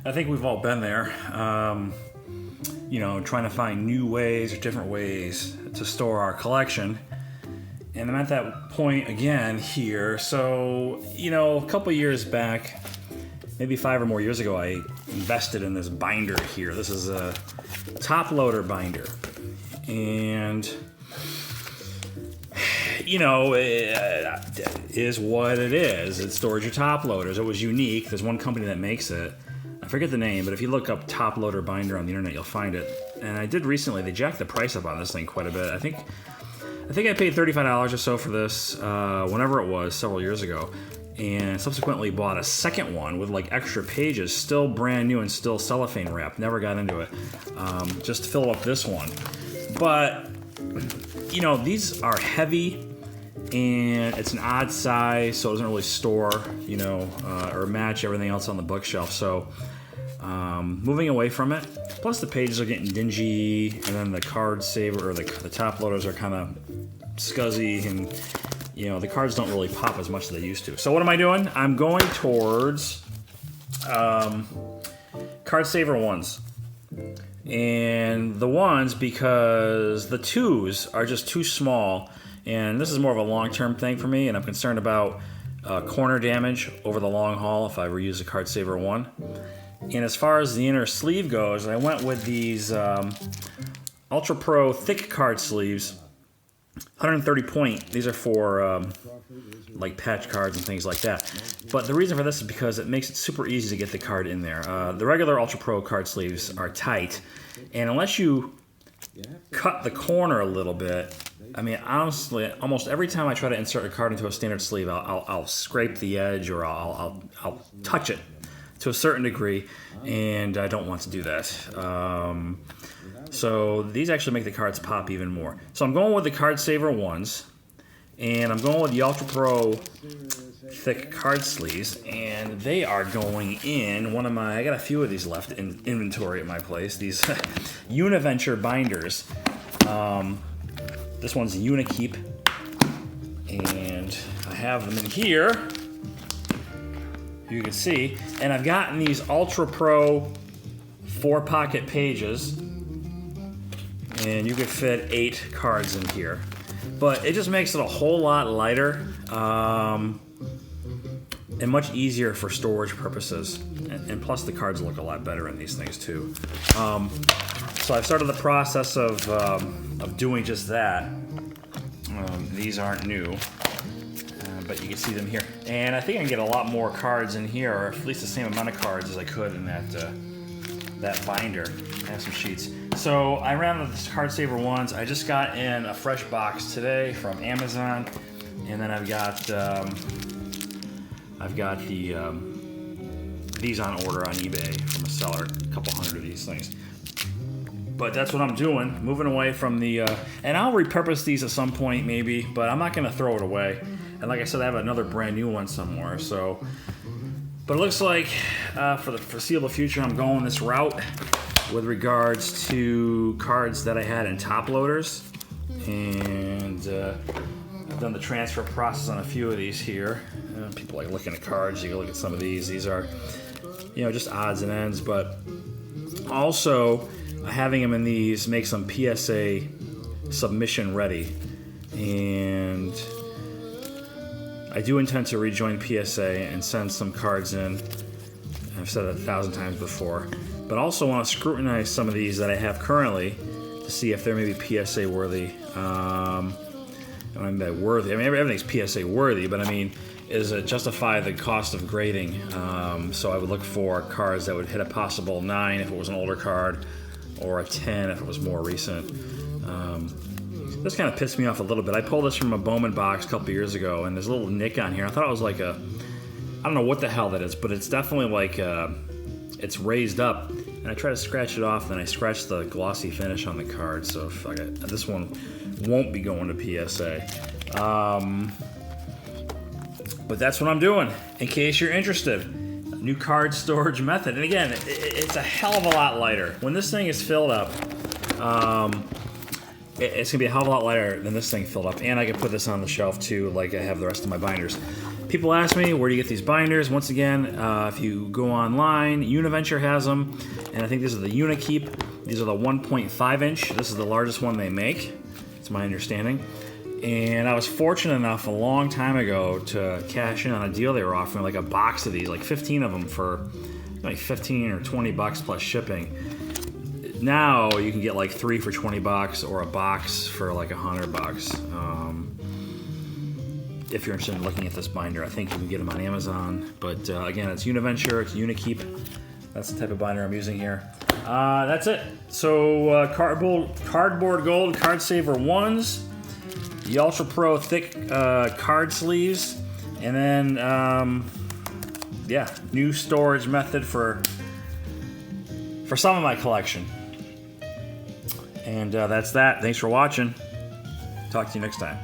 I think we've all been there. Trying to find new ways or different ways to store our collection. And I'm at that point again here. So, a couple years back, maybe 5 or more years ago, I invested in this binder here. This is a top loader binder. And, it is what it is. It stores your top loaders. It was unique. There's one company that makes it. I forget the name, but if you look up top loader binder on the internet, you'll find it. And I did recently, they jacked the price up on this thing quite a bit. I think I paid $35 or so for this, whenever it was, several years ago. And subsequently bought a second one with like extra pages, still brand new and still cellophane wrapped. Never got into it, just to fill up this one. But, these are heavy and it's an odd size, so it doesn't really store, or match everything else on the bookshelf. So, moving away from it. Plus the pages are getting dingy, and then the card saver, or the top loaders are kind of scuzzy, and the cards don't really pop as much as they used to. So what am I doing? I'm going towards card saver ones. And the ones, because the twos are just too small, and this is more of a long-term thing for me, and I'm concerned about corner damage over the long haul if I reuse a card saver one. And as far as the inner sleeve goes, I went with these Ultra Pro thick card sleeves, 130 point. These are for like patch cards and things like that. But the reason for this is because it makes it super easy to get the card in there. The regular Ultra Pro card sleeves are tight, and unless you cut the corner a little bit, I mean, honestly, almost every time I try to insert a card into a standard sleeve, I'll scrape the edge, or I'll touch it to a certain degree, and I don't want to do that. So these actually make the cards pop even more. So I'm going with the card saver ones, and I'm going with the Ultra Pro thick card sleeves, and they are going in I got a few of these left in inventory at my place, these Univenture binders. This one's Unikeep, and I have them in here, you can see, and I've gotten these Ultra Pro 4-pocket pages, and you could fit 8 cards in here. But it just makes it a whole lot lighter, and much easier for storage purposes. And plus the cards look a lot better in these things too. So I've started the process of doing just that. These aren't new, but you can see them here. And I think I can get a lot more cards in here, or at least the same amount of cards as I could in that binder. I have some sheets. So I ran out of the card saver ones. I just got in a fresh box today from Amazon, and then I've got these on order on eBay from a seller, a couple hundred of these things. But that's what I'm doing, moving away from the, and I'll repurpose these at some point maybe, but I'm not gonna throw it away. And like I said, I have another brand new one somewhere, so. But it looks like for the foreseeable future, I'm going this route with regards to cards that I had in top loaders. And I've done the transfer process on a few of these here. People like looking at cards, you can look at some of these. These are, just odds and ends, but also having them in these makes them PSA submission ready. And I do intend to rejoin PSA and send some cards in. I've said it 1,000 times before. But also want to scrutinize some of these that I have currently to see if they're maybe PSA worthy. I mean, everything's PSA worthy, but I mean, does it justify the cost of grading? So I would look for cards that would hit a possible 9 if it was an older card, or a 10 if it was more recent. This kind of pissed me off a little bit. I pulled this from a Bowman box a couple years ago, and there's a little nick on here. I thought it was like I don't know what the hell that is, but it's definitely like it's raised up. And I try to scratch it off, then I scratch the glossy finish on the card. So if this one won't be going to PSA. But that's what I'm doing, in case you're interested. A new card storage method. And again, it's a hell of a lot lighter. When this thing is filled up, it's gonna be a hell of a lot lighter than this thing filled up. And I can put this on the shelf too, like I have the rest of my binders. People ask me, where do you get these binders? Once again, if you go online, Univenture has them, and I think this is the Unikeep. These are the 1.5 inch. This is the largest one they make. It's my understanding. And I was fortunate enough a long time ago to cash in on a deal they were offering, like a box of these, like 15 of them for like 15 or 20 bucks plus shipping. Now you can get like 3 for 20 bucks or a box for like 100 bucks. If you're interested in looking at this binder, I think you can get them on Amazon. But again, it's Univenture, it's Unikeep. That's the type of binder I'm using here. That's it. So cardboard gold card saver ones, the Ultra Pro thick card sleeves, and then yeah, new storage method for some of my collection. And that's that. Thanks for watching. Talk to you next time.